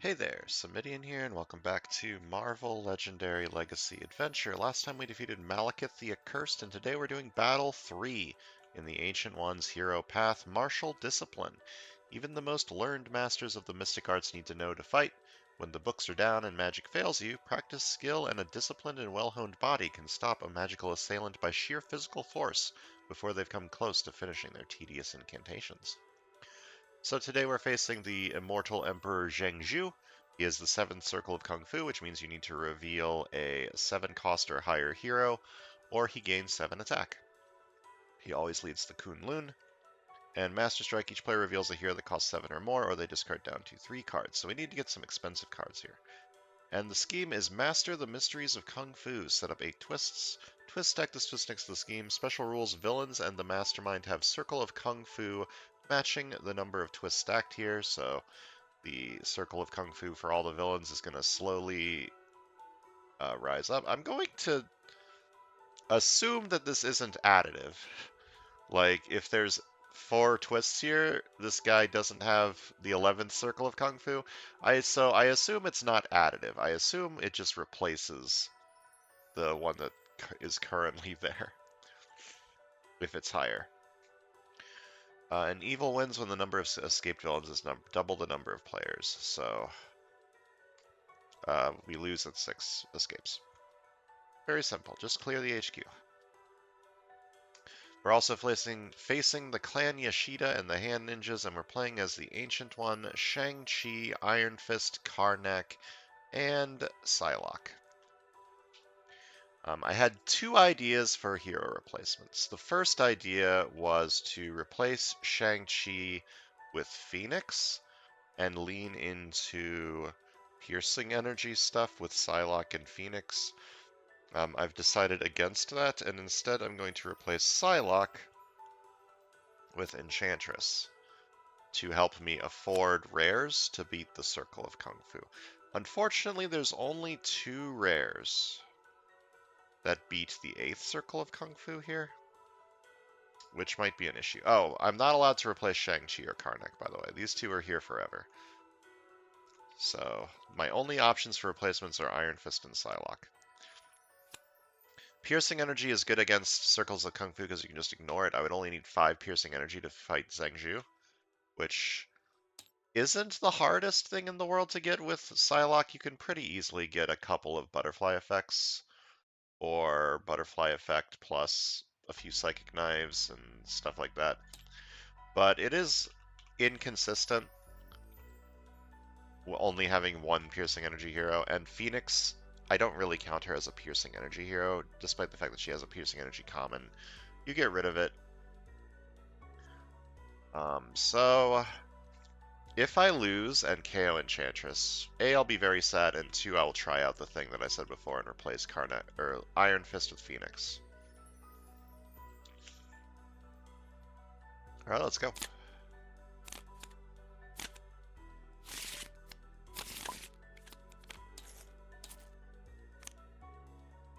Hey there, Samitian here, and welcome back to Marvel Legendary Legacy Adventure. Last time we defeated Malekith the Accursed, and today we're doing Battle 3 in the Ancient One's Hero Path, Martial Discipline. Even the most learned masters of the mystic arts need to know to fight. When the books are down and magic fails you, practice skill and a disciplined and well-honed body can stop a magical assailant by sheer physical force before they've come close to finishing their tedious incantations. So today we're facing the immortal Emperor Zhengzhu. He is the 7th circle of Kung Fu, which means you need to reveal a 7 cost or higher hero, or he gains 7 attack. He always leads the Kunlun, and Master Strike, each player reveals a hero that costs 7 or more, or they discard down to 3 cards. So we need to get some expensive cards here. And the scheme is Master the Mysteries of Kung Fu. Set up 8 twists. Twist deck this twist next to the scheme. Special rules, villains and the mastermind have Circle of Kung Fu, matching the number of twists stacked here. So the Circle of Kung Fu for all the villains is going to slowly rise up. I'm going to assume that this isn't additive. Like, if there's 4 twists here, this guy doesn't have the 11th Circle of Kung Fu. So I assume it's not additive. I assume it just replaces the one that is currently there, if it's higher. An evil wins when the number of escaped villains is double the number of players. So we lose at 6 escapes. Very simple. Just clear the HQ. We're also facing the Clan Yashida and the Hand Ninjas, and we're playing as the Ancient One, Shang-Chi, Iron Fist, Karnak, and Psylocke. I had 2 ideas for hero replacements. The first idea was to replace Shang-Chi with Phoenix and lean into piercing energy stuff with Psylocke and Phoenix. I've decided against that, and instead I'm going to replace Psylocke with Enchantress to help me afford rares to beat the Circle of Kung Fu. Unfortunately, there's only 2 rares that beat the 8th Circle of Kung Fu here, which might be an issue. Oh, I'm not allowed to replace Shang-Chi or Karnak, by the way. These 2 are here forever. So my only options for replacements are Iron Fist and Psylocke. Piercing energy is good against Circles of Kung Fu because you can just ignore it. I would only need 5 piercing energy to fight Zhengzhu, which isn't the hardest thing in the world to get with Psylocke. You can pretty easily get a couple of butterfly effects, or butterfly effect plus a few psychic knives and stuff like that. But it is inconsistent, only having 1 piercing energy hero, and Phoenix, I don't really count her as a piercing energy hero, despite the fact that she has a piercing energy common. You get rid of it. So if I lose and KO Enchantress, A, I'll be very sad, and 2, I will try out the thing that I said before and replace Karnak or Iron Fist with Phoenix. Alright, let's go.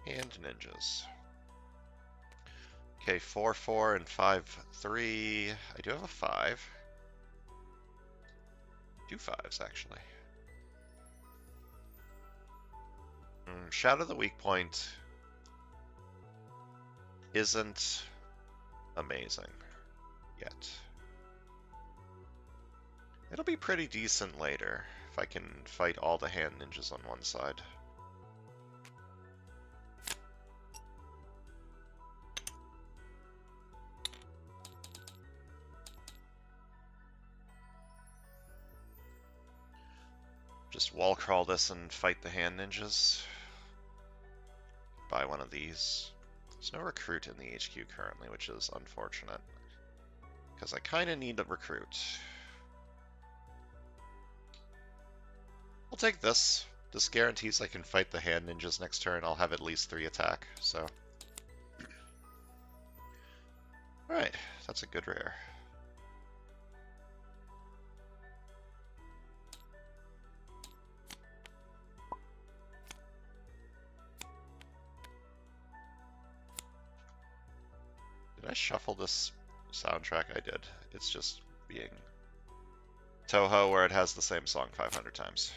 And ninjas. Okay, 4, 4, and 5, 3. I do have a 5. 2 5s, actually. Shadow the Weak Point isn't amazing yet. It'll be pretty decent later if I can fight all the hand ninjas on one side. Just wall crawl this and fight the hand ninjas. Buy one of these. There's no recruit in the HQ currently, which is unfortunate, because I kind of need a recruit. I'll take this. This guarantees I can fight the hand ninjas next turn. I'll have at least 3 attack, so. Alright, that's a good rare. Did I shuffle this soundtrack? I did. It's just being Toho where it has the same song 500 times.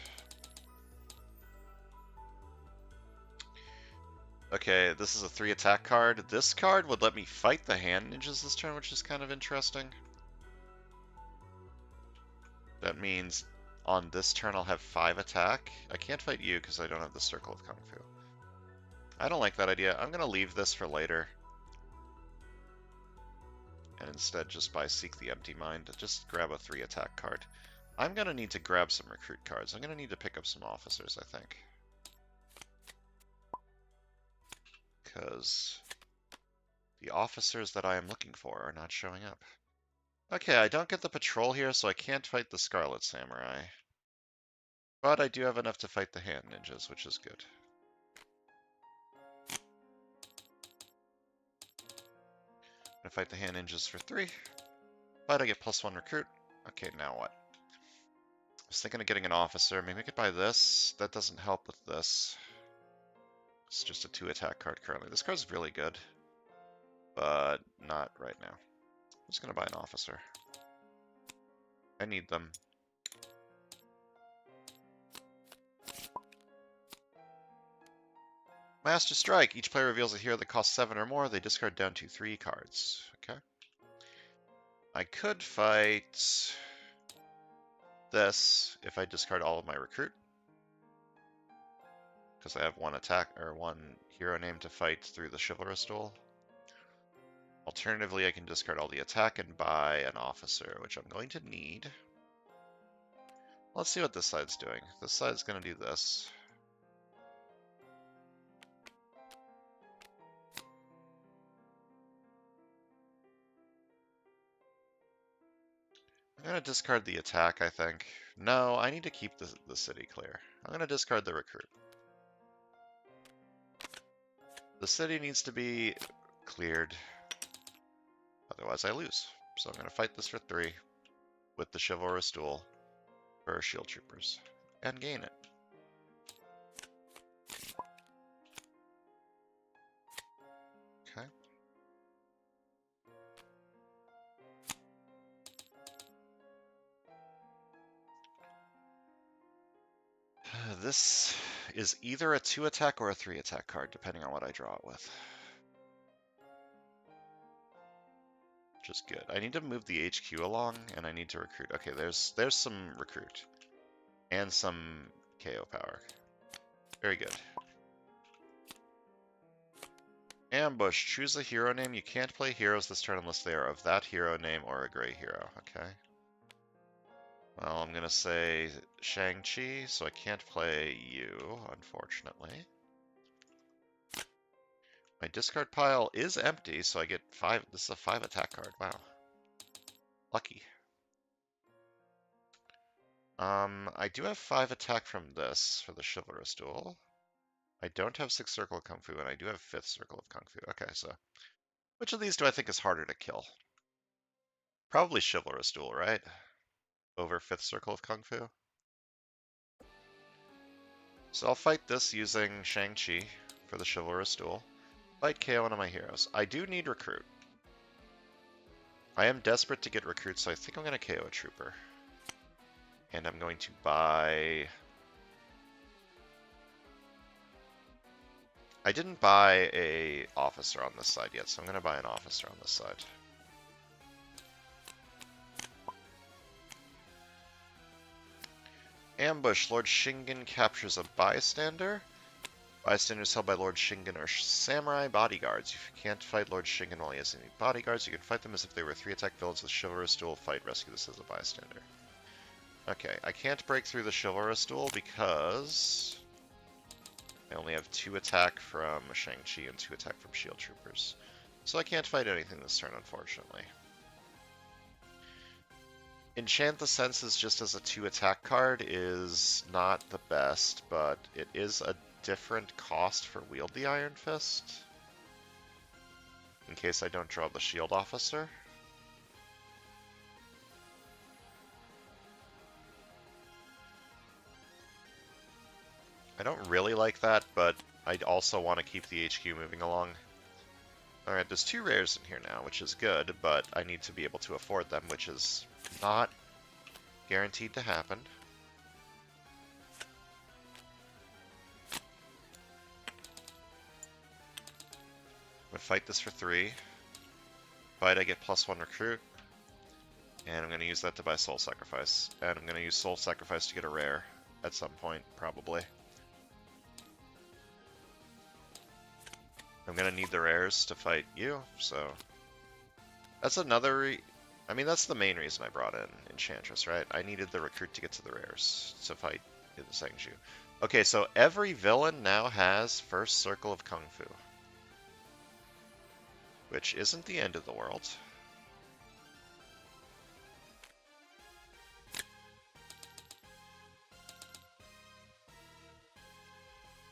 Okay, this is a 3 attack card. This card would let me fight the hand ninjas this turn, which is kind of interesting. That means on this turn I'll have 5 attack. I can't fight you because I don't have the Circle of Kung Fu. I don't like that idea. I'm going to leave this for later. And instead just buy Seek the Empty Mind. Just grab a 3 attack card. I'm going to need to grab some recruit cards. I'm going to need to pick up some officers, I think. Because the officers that I am looking for are not showing up. Okay, I don't get the patrol here, so I can't fight the Scarlet Samurai. But I do have enough to fight the hand ninjas, which is good. I'm gonna fight the hand ninjas for 3. But I get +1 recruit. Okay, now what? I was thinking of getting an officer. Maybe I could buy this. That doesn't help with this. It's just a 2 attack card currently. This card's really good. But not right now. I'm just gonna buy an officer. I need them. Master Strike. Each player reveals a hero that costs 7 or more. They discard down to 3 cards. Okay. I could fight this if I discard all of my recruit. Because I have 1 attack or 1 hero name to fight through the Chivalrous Duel. Alternatively, I can discard all the attack and buy an officer, which I'm going to need. Let's see what this side's doing. This side's going to do this. I'm going to discard the attack, I think. No, I need to keep the city clear. I'm going to discard the recruit. The city needs to be cleared. Otherwise I lose. So I'm going to fight this for 3 with the Chivalrous Duel for Shield Troopers and gain it. Okay. This is either a 2 attack or a 3 attack card, depending on what I draw it with. Which is good. I need to move the HQ along, and I need to recruit. Okay, there's some recruit. And some KO power. Very good. Ambush. Choose a hero name. You can't play heroes this turn unless they are of that hero name or a gray hero. Okay. Well, I'm going to say Shang-Chi, so I can't play you, unfortunately. My discard pile is empty, so I get 5. This is a 5 attack card. Wow. Lucky. I do have 5 attack from this for the Chivalrous Duel. I don't have 6 Circle of Kung Fu, and I do have 5th Circle of Kung Fu. Okay, so which of these do I think is harder to kill? Probably Chivalrous Duel, right? Over 5th Circle of Kung Fu. So I'll fight this using Shang-Chi for the Chivalrous Duel. Fight KO one of my heroes. I do need recruit. I am desperate to get recruit, so I think I'm going to KO a trooper. And I'm going to buy... I didn't buy a officer on this side yet, so I'm going to buy an officer on this side. Ambush. Lord Shingen captures a bystander. Bystanders held by Lord Shingen are samurai bodyguards. If you can't fight Lord Shingen while he has any bodyguards, you can fight them as if they were 3 attack villains with Chivalrous Duel. Fight, rescue this as a bystander. Okay, I can't break through the Chivalrous Duel because I only have 2 attack from Shang-Chi and 2 attack from Shield Troopers. So I can't fight anything this turn, unfortunately. Enchant the Senses just as a 2 attack card is not the best, but it is a different cost for Wield the Iron Fist. In case I don't draw the Shield Officer. I don't really like that, but I also want to keep the HQ moving along. Alright, there's 2 rares in here now, which is good, but I need to be able to afford them, which is not guaranteed to happen. fight this for 3. Fight, I get +1 recruit. And I'm going to use that to buy Soul Sacrifice. And I'm going to use Soul Sacrifice to get a rare at some point, probably. I'm going to need the rares to fight you, so... That's another... I mean, that's the main reason I brought in Enchantress, right? I needed the recruit to get to the rares to fight in Zhengzhou. Okay, so every villain now has First Circle of Kung Fu. Which isn't the end of the world.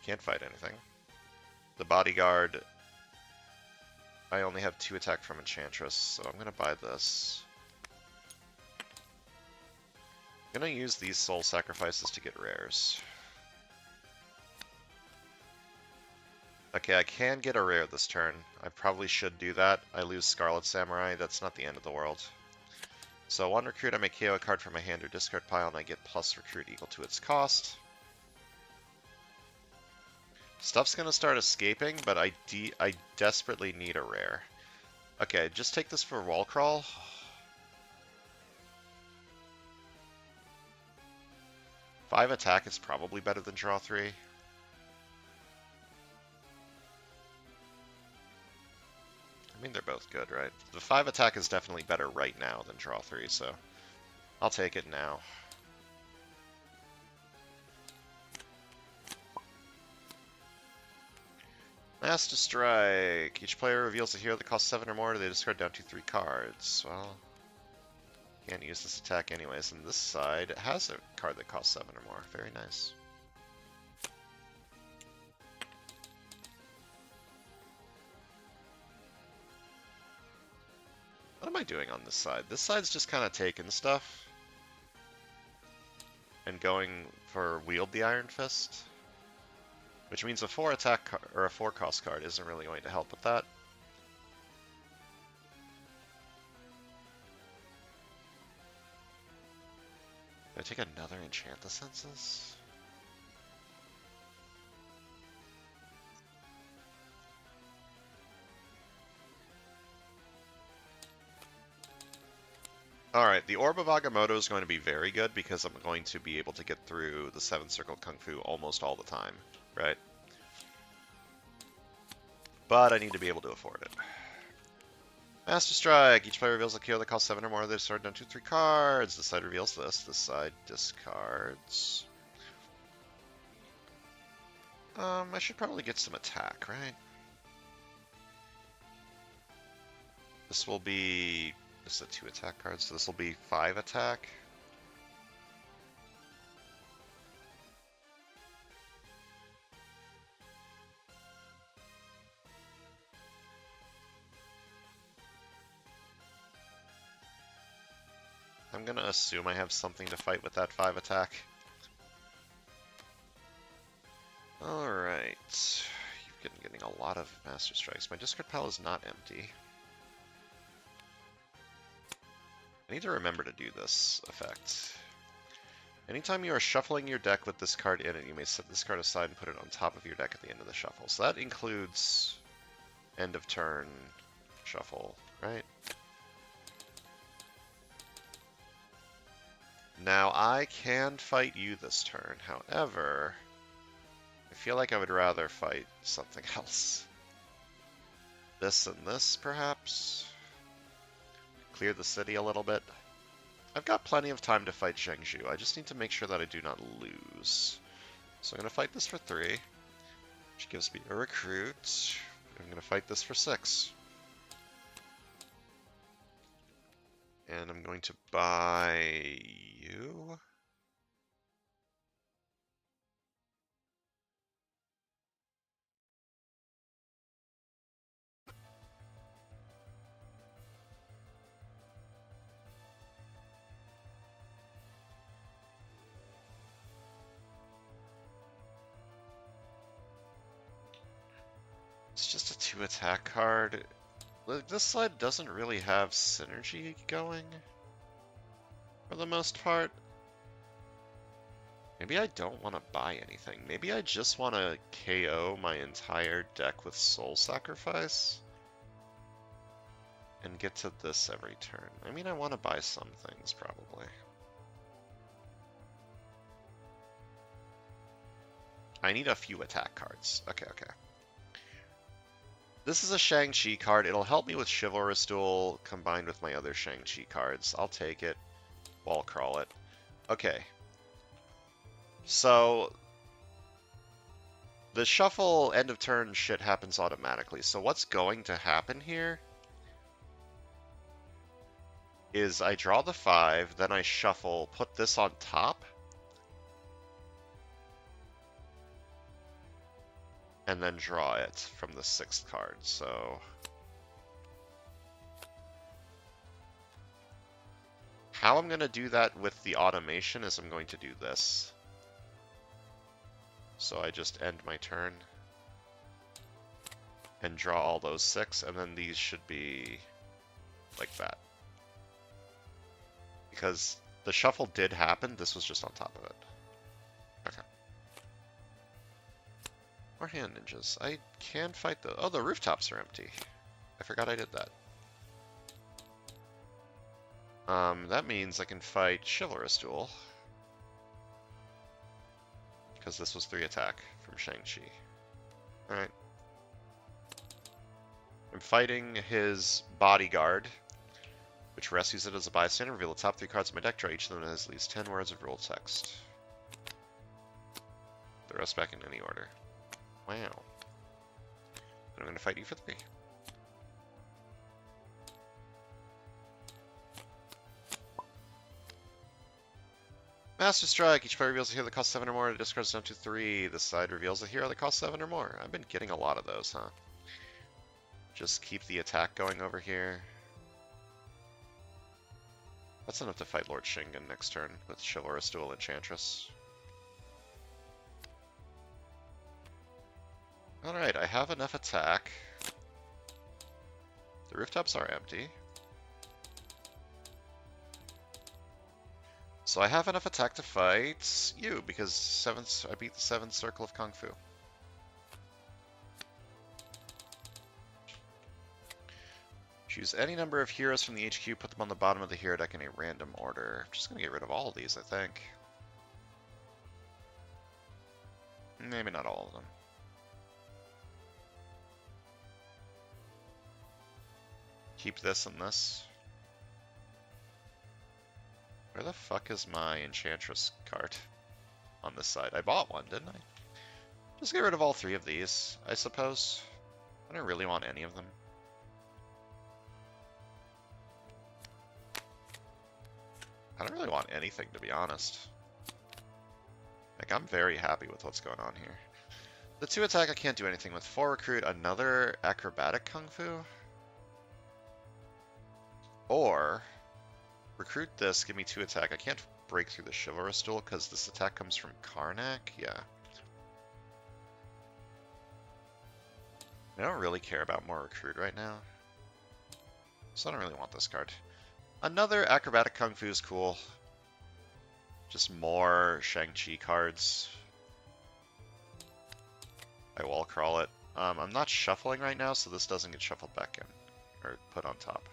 Can't fight anything. The bodyguard, I only have 2 attack from Enchantress, so I'm going to buy this. I'm going to use these soul sacrifices to get rares. Okay, I can get a rare this turn. I probably should do that. I lose Scarlet Samurai, that's not the end of the world. So 1 recruit, I may KO a card from my hand or discard pile, and I get plus recruit equal to its cost. Stuff's gonna start escaping, but I desperately need a rare. Okay, just take this for wall crawl. Five attack is probably better than draw 3. I mean, they're both good, right? The 5 attack is definitely better right now than draw 3, so I'll take it now. Master Strike. Each player reveals a hero that costs 7 or more. They discard down to 3 cards. Well, can't use this attack anyways. And this side has a card that costs 7 or more. Very nice. What am I doing on this side? This side's just kind of taking stuff and going for Wield the Iron Fist. Which means a 4 attack or a 4 cost card isn't really going to help with that. Do I take another Enchant the Senses? Alright, the Orb of Agamotto is going to be very good because I'm going to be able to get through the 7th Circle Kung Fu almost all the time, right? But I need to be able to afford it. Master Strike. Each player reveals a KO that costs 7 or more. They start down 2, 3 cards. This side reveals this. This side discards. I should probably get some attack, right? This will be... This is a 2 attack card, so this will be 5 attack. I'm gonna assume I have something to fight with that 5 attack. Alright. You've been getting a lot of Master Strikes. My discard pile is not empty. I need to remember to do this effect. Anytime you are shuffling your deck with this card in it, you may set this card aside and put it on top of your deck at the end of the shuffle. So that includes end of turn shuffle, right? Now, I can fight you this turn. However, I feel like I would rather fight something else. This and this, perhaps? Clear the city a little bit. I've got plenty of time to fight Zhengzhou. I just need to make sure that I do not lose. So I'm going to fight this for 3, which gives me a recruit. I'm going to fight this for 6. And I'm going to buy you. It's just a 2 attack card. This side doesn't really have synergy going, for the most part. Maybe I don't want to buy anything. Maybe I just want to KO my entire deck with Soul Sacrifice. and get to this every turn. I mean, I want to buy some things, probably. I need a few attack cards. Okay, okay. This is a Shang-Chi card. It'll help me with Chivalrous Duel combined with my other Shang-Chi cards. I'll take it. Wall crawl it. Okay. So, the shuffle end of turn shit happens automatically. So what's going to happen here is I draw the 5, then I shuffle, put this on top, and then draw it from the 6th card. So how I'm going to do that with the automation is I'm going to do this. So I just end my turn and draw all those 6, and then these should be like that. Because the shuffle did happen, this was just on top of it. Okay. More hand ninjas. I can fight the... Oh, the rooftops are empty. I forgot I did that. That means I can fight Chivalrous Duel. Because this was 3 attack from Shang-Chi. Alright. I'm fighting his bodyguard, which rescues it as a bystander. Reveal the top 3 cards of my deck. Draw each of them as at least 10 words of rule text. The rest back in any order. Wow. And I'm going to fight you for 3. Master Strike. Each player reveals a hero that costs 7 or more and discards down to 3. This side reveals a hero that costs 7 or more. I've been getting a lot of those, huh? Just keep the attack going over here. That's enough to fight Lord Shingen next turn with Chivalrous Duel Enchantress. Alright, I have enough attack. The rooftops are empty. So I have enough attack to fight you, because I beat the 7th Circle of Kung Fu. Choose any number of heroes from the HQ, put them on the bottom of the hero deck in a random order. I'm just going to get rid of all of these, I think. Maybe not all of them. Keep this and this. Where the fuck is my Enchantress card on this side? I bought one, didn't I? Just get rid of all 3 of these, I suppose. I don't really want any of them. I don't really want anything, to be honest. Like, I'm very happy with what's going on here. The 2 attack I can't do anything with. 4 recruit, another acrobatic kung fu. Or recruit this, give me 2 attack. I can't break through the Chivalrous Duel because this attack comes from Karnak. Yeah. I don't really care about more recruit right now. So I don't really want this card. Another acrobatic kung fu is cool. Just more Shang-Chi cards. I wall crawl it. I'm not shuffling right now, so this doesn't get shuffled back in. Or put on top.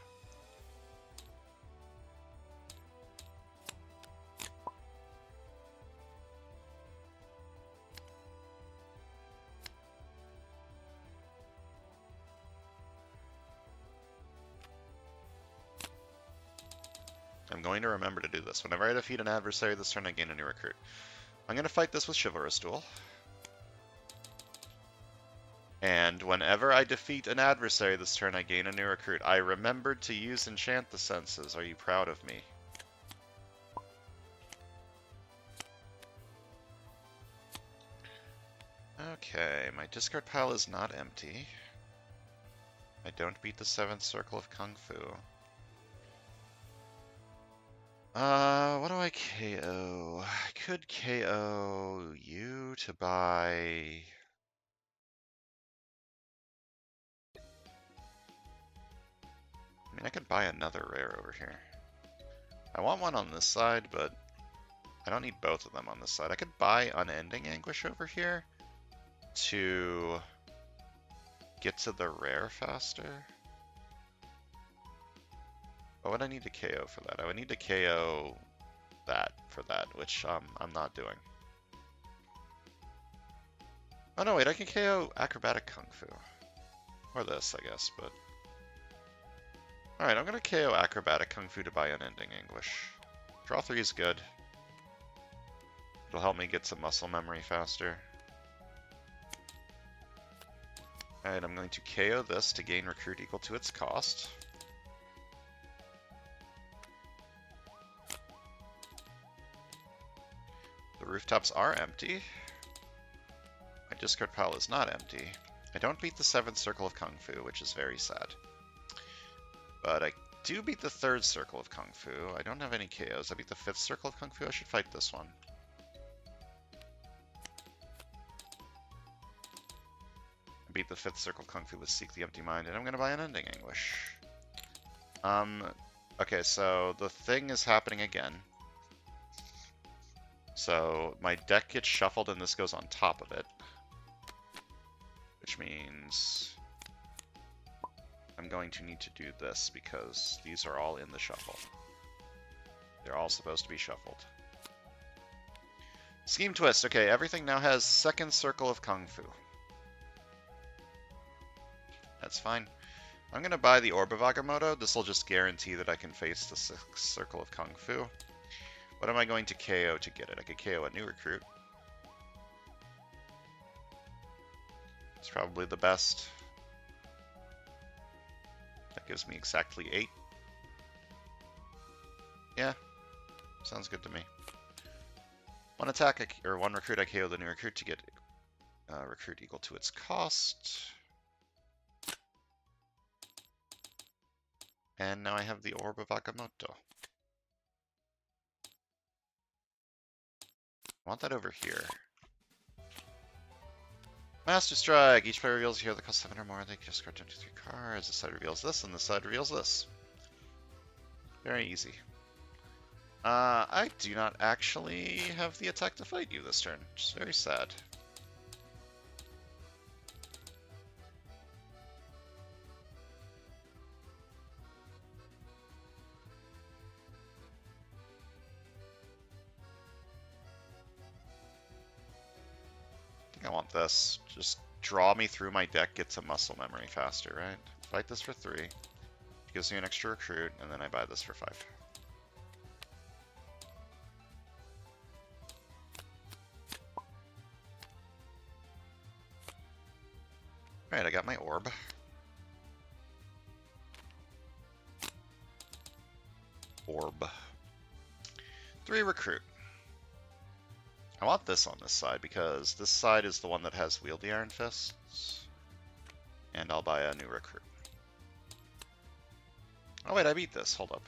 I'm going to remember to do this. Whenever I defeat an adversary this turn, I gain a new recruit. I'm going to fight this with Chivalrous Duel. And whenever I defeat an adversary this turn, I gain a new recruit. I remembered to use Enchant the Senses. Are you proud of me? Okay, my discard pile is not empty. I don't beat the 7th Circle of Kung Fu. What do I KO? I could KO you to buy... I mean, I could buy another rare over here. I want one on this side, but I don't need both of them on this side. I could buy Unending Anguish over here to get to the rare faster. What would I need to KO for that? I would need to KO that for that, which I'm not doing. Oh no, wait, I can KO Acrobatic Kung Fu. Or this, I guess, but... Alright, I'm gonna KO Acrobatic Kung Fu to buy Unending Anguish. Draw 3 is good. It'll help me get some muscle memory faster. Alright, I'm going to KO this to gain recruit equal to its cost. The rooftops are empty. My discard pile is not empty. I don't beat the 7th Circle of Kung Fu, which is very sad. But I do beat the 3rd Circle of Kung Fu. I don't have any KOs. I beat the 5th Circle of Kung Fu. I should fight this one. I beat the 5th Circle of Kung Fu with Seek the Empty Mind, and I'm going to buy Unending Anguish. Okay, so the thing is happening again. So my deck gets shuffled and this goes on top of it. Which means I'm going to need to do this because these are all in the shuffle. They're all supposed to be shuffled. Scheme twist. Okay, everything now has 2nd Circle of Kung Fu. That's fine. I'm going to buy the Orb of Agamotto. This will just guarantee that I can face the 6th Circle of Kung Fu. What am I going to KO to get it? I could KO a new recruit. It's probably the best. That gives me exactly 8. Yeah, sounds good to me. One attack, or one recruit, I KO the new recruit to get recruit equal to its cost. And now I have the Orb of Agamotto. I want that over here. Master Strike! Each player reveals a hero that costs 7 or more. They can discard 2 to 3 cards. This side reveals this, and this side reveals this. Very easy. I do not actually have the attack to fight you this turn, which is very sad. I want this. Just draw me through my deck, get some muscle memory faster, right? Fight this for 3. Gives me an extra recruit, and then I buy this for 5. Alright, I got my orb. Orb. 3 recruit. I want this on this side because this side is the one that has Wield the Iron Fists. And I'll buy a new recruit. Oh wait, I beat this. Hold up.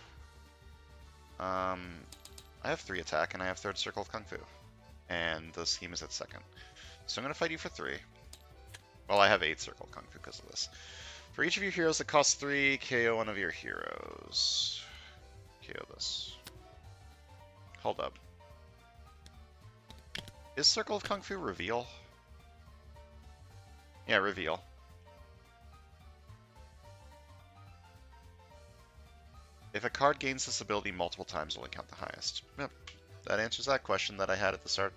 I have 3 attack and I have 3rd Circle of Kung Fu. And the scheme is at 2nd. So I'm going to fight you for 3. Well, I have 8 Circle of Kung Fu because of this. For each of your heroes that costs 3, KO one of your heroes. KO this. Hold up. Is Circle of Kung Fu reveal? Yeah, reveal. If a card gains this ability multiple times, only count the highest. Yep, that answers that question that I had at the start.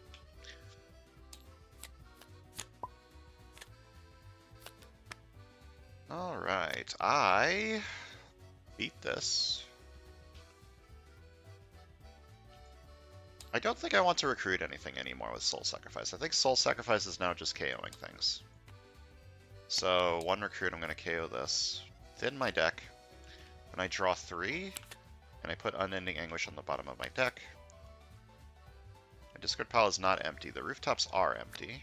Alright, I beat this. I don't think I want to recruit anything anymore with Soul Sacrifice. I think Soul Sacrifice is now just KOing things. So, 1 recruit, I'm going to KO this. Thin my deck. Then I draw 3, and I put Unending Anguish on the bottom of my deck. My discard pile is not empty. The rooftops are empty.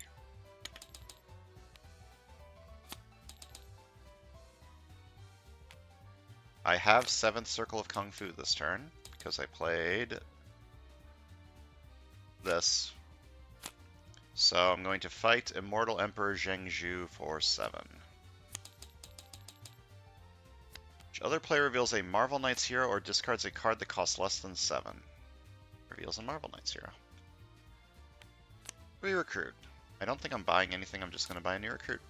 I have 7th Circle of Kung Fu this turn, because I played this. So I'm going to fight Immortal Emperor Zhengzhu for 7. Each other player reveals a Marvel Knights hero or discards a card that costs less than 7. Reveals a Marvel Knights hero. Re-recruit. I don't think I'm buying anything, I'm just going to buy a new recruit.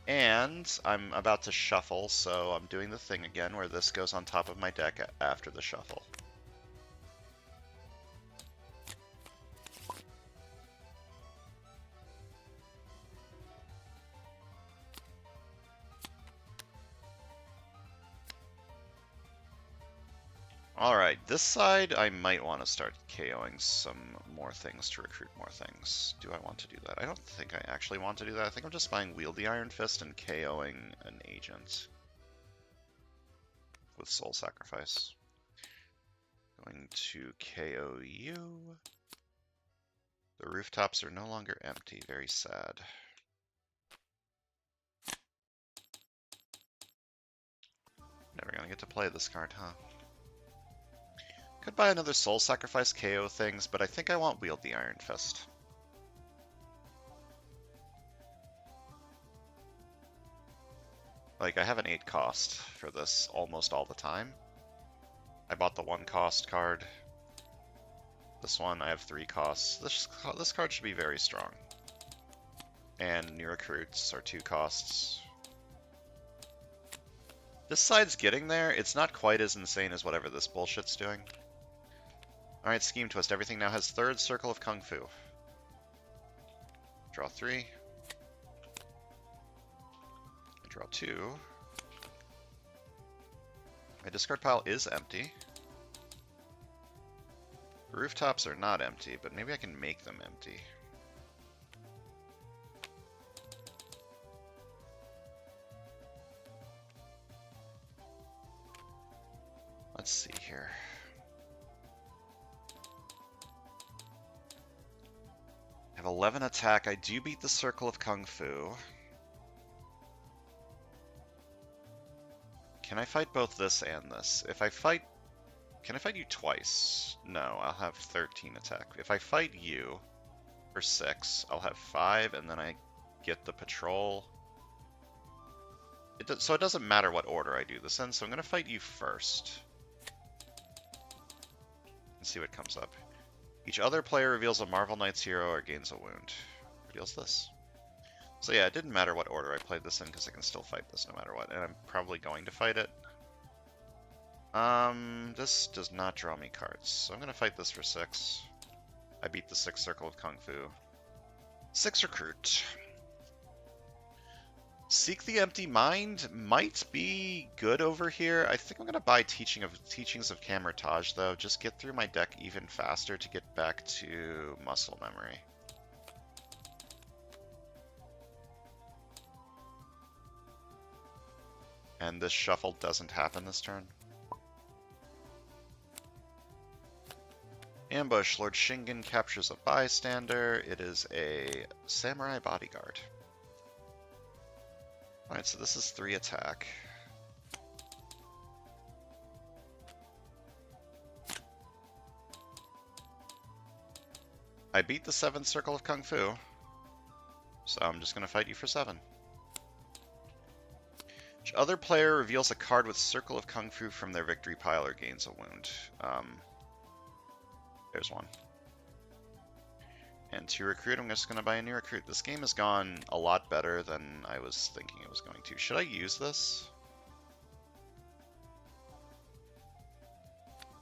And I'm about to shuffle, so I'm doing the thing again where this goes on top of my deck after the shuffle. Alright, this side I might want to start KOing some more things to recruit more things. Do I want to do that? I don't think I actually want to do that. I think I'm just buying Wield the Iron Fist and KOing an agent with Soul Sacrifice. Going to KO you. The rooftops are no longer empty. Very sad. Never gonna get to play this card, huh? Could buy another Soul Sacrifice KO things, but I think I want Wield the Iron Fist. Like, I have an 8 cost for this almost all the time. I bought the 1 cost card. This one, I have 3 costs. This card should be very strong. And new recruits are 2 costs. This side's getting there. It's not quite as insane as whatever this bullshit's doing. Alright, Scheme Twist. Everything now has 3rd Circle of Kung Fu. Draw 3. I draw 2. My discard pile is empty. The rooftops are not empty, but maybe I can make them empty. Let's see here. I have 11 attack. I do beat the Circle of Kung Fu. Can I fight both this and this? If I fight... Can I fight you twice? No, I'll have 13 attack. If I fight you for 6, I'll have 5, and then I get the patrol. So it doesn't matter what order I do this in, so I'm going to fight you first. And see what comes up. Each other player reveals a Marvel Knights hero or gains a wound. Reveals this. So yeah, it didn't matter what order I played this in, because I can still fight this no matter what, and I'm probably going to fight it. This does not draw me cards, so I'm going to fight this for 6. I beat the 6th Circle of Kung Fu. 6 recruit. Seek the Empty Mind might be good over here. I think I'm going to buy Teachings of Camertage, though. Just get through my deck even faster to get back to Muscle Memory. And this shuffle doesn't happen this turn. Ambush. Lord Shingen captures a bystander. It is a Samurai Bodyguard. Alright, so this is 3 attack. I beat the 7th Circle of Kung Fu, so I'm just going to fight you for 7. Each other player reveals a card with Circle of Kung Fu from their victory pile or gains a wound. There's one. And to recruit, I'm just going to buy a new recruit. This game has gone a lot better than I was thinking it was going to. Should I use this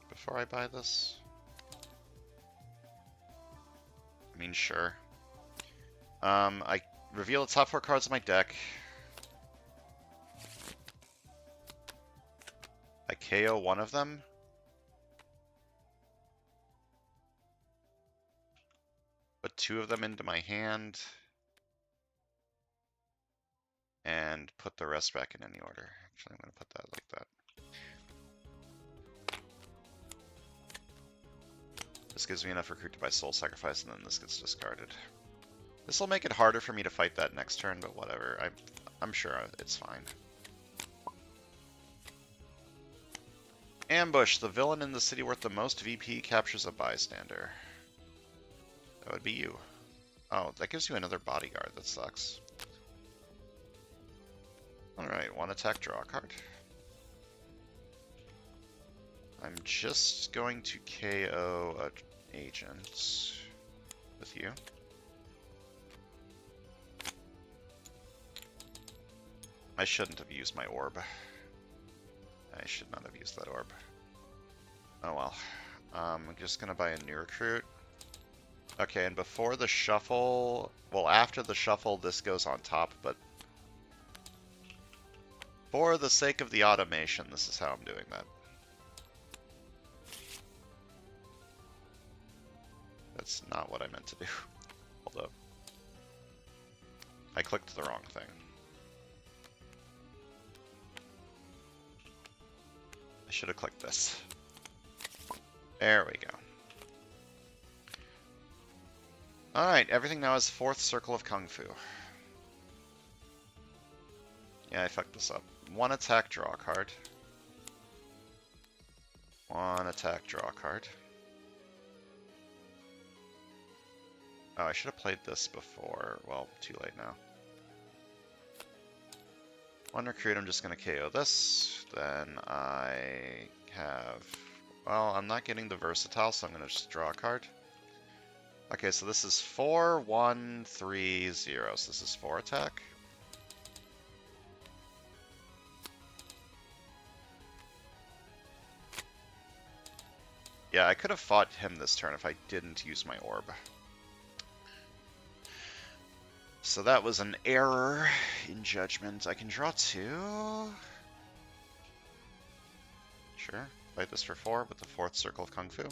before I buy this? I mean, sure. I reveal the top 4 cards of my deck. I KO one of them. Put 2 of them into my hand. And put the rest back in any order. Actually, I'm going to put that like that. This gives me enough recruit to buy Soul Sacrifice, and then this gets discarded. This will make it harder for me to fight that next turn, but whatever. I'm sure it's fine. Ambush. The villain in the city worth the most VP captures a bystander. That would be you. Oh, that gives you another bodyguard. That sucks. Alright, 1 attack, draw a card. I'm just going to KO an agent with you. I shouldn't have used my orb. I should not have used that orb. Oh well. I'm just gonna buy a new recruit. Okay, and before the shuffle, well, after the shuffle, this goes on top, but for the sake of the automation, this is how I'm doing that. That's not what I meant to do. Hold up. I clicked the wrong thing. I should have clicked this. There we go. Alright, everything now is 4th circle of Kung Fu. Yeah, I fucked this up. 1 attack, draw a card. 1 attack, draw a card. Oh, I should have played this before. Well, too late now. 1 recruit, I'm just going to KO this. Then I have... Well, I'm not getting the versatile, so I'm going to just draw a card. Okay, so this is 4, 1, 3, 0. So this is 4 attack. Yeah, I could have fought him this turn if I didn't use my orb. So that was an error in judgment. I can draw 2. Sure. Fight this for 4 with the 4th circle of Kung Fu.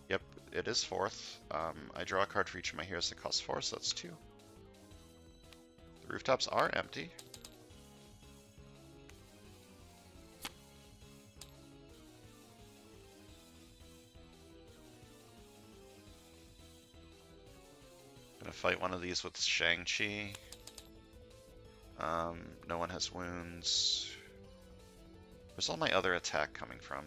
Yep, it is 4th. I draw a card for each of my heroes that costs 4, so that's 2. The rooftops are empty. Gonna fight one of these with Shang-Chi. No one has wounds. Where's all my other attack coming from?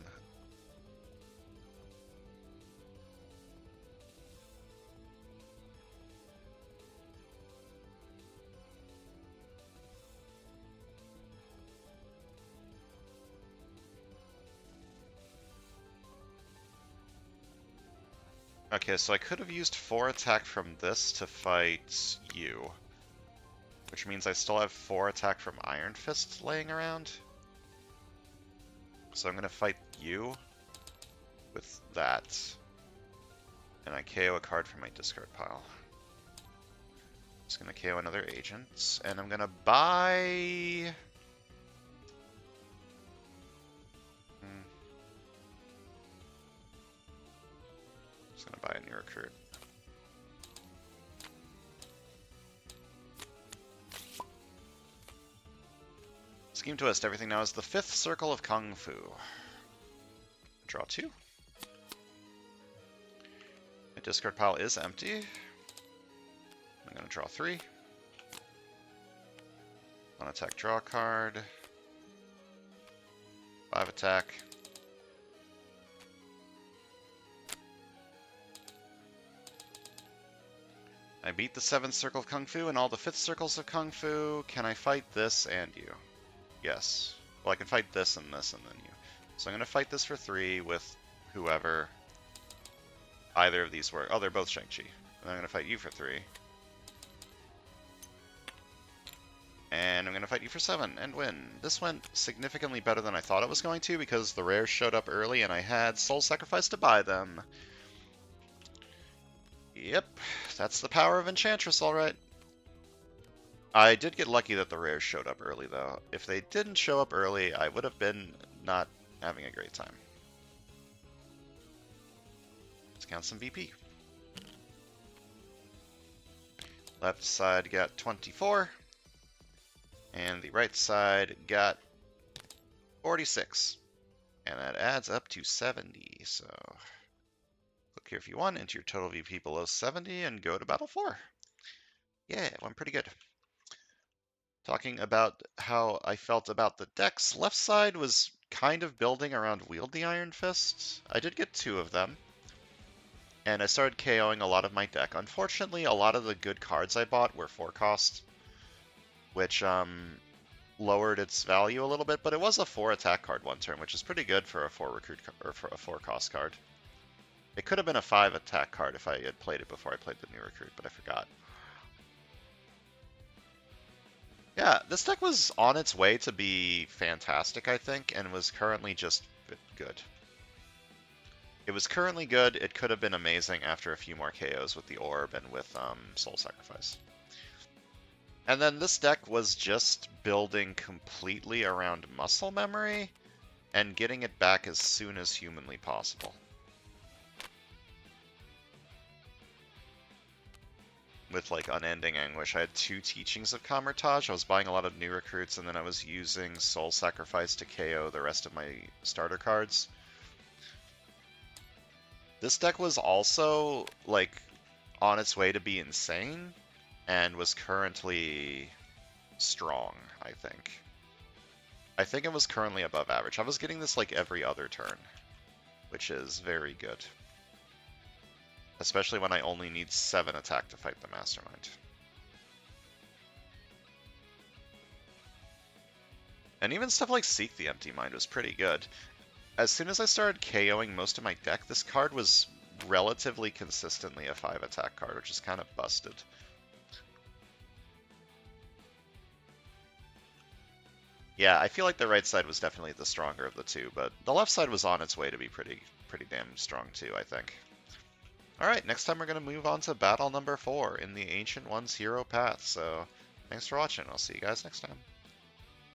Okay, so I could have used 4 attack from this to fight you. Which means I still have 4 attack from Iron Fist laying around. So I'm going to fight you with that. And I KO a card from my discard pile. Just going to KO another agent. And I'm going to buy... Just going to buy a new recruit. Scheme twist. Everything now is the 5th circle of Kung Fu. Draw 2. My discard pile is empty. I'm going to draw 3. 1 attack, draw a card. 5 attack. I beat the 7th circle of Kung Fu and all the 5th circles of Kung Fu. Can I fight this and you? Yes. Well, I can fight this and this and then you. So I'm going to fight this for 3 with whoever either of these work. Oh, they're both Shang-Chi. And I'm going to fight you for 3. And I'm going to fight you for 7 and win. This went significantly better than I thought it was going to because the rares showed up early and I had Soul Sacrifice to buy them. Yep, that's the power of Enchantress, alright. I did get lucky that the rares showed up early, though. If they didn't show up early, I would have been not having a great time. Let's count some VP. Left side got 24. And the right side got 46. And that adds up to 70, so... Click here if you want, enter your total VP below 70, and go to Battle 4. Yeah, it went pretty good. Talking about how I felt about the decks, left side was kind of building around Wield the Iron Fist. I did get 2 of them, and I started KOing a lot of my deck. Unfortunately, a lot of the good cards I bought were 4 cost, which lowered its value a little bit, but it was a 4 attack card one turn, which is pretty good for a 4 recruit or for a 4 cost card. It could have been a 5 attack card if I had played it before I played the new recruit, but I forgot. Yeah, this deck was on its way to be fantastic, I think, and was currently just good. It was currently good. It could have been amazing after a few more KOs with the Orb and with Soul Sacrifice. And then this deck was just building completely around muscle memory and getting it back as soon as humanly possible. With like Unending Anguish, I had 2 Teachings of Kamertage. I was buying a lot of new recruits, and then I was using Soul Sacrifice to KO the rest of my starter cards. This deck was also like on its way to be insane, and was currently strong, I think. I think it was currently above average. I was getting this like every other turn, which is very good. Especially when I only need 7 attack to fight the Mastermind. And even stuff like Seek the Empty Mind was pretty good. As soon as I started KOing most of my deck, this card was relatively consistently a 5 attack card, which is kind of busted. Yeah, I feel like the right side was definitely the stronger of the two, but the left side was on its way to be pretty damn strong too, I think. Alright, next time we're going to move on to battle number 4 in the Ancient Ones Hero Path, so thanks for watching, I'll see you guys next time.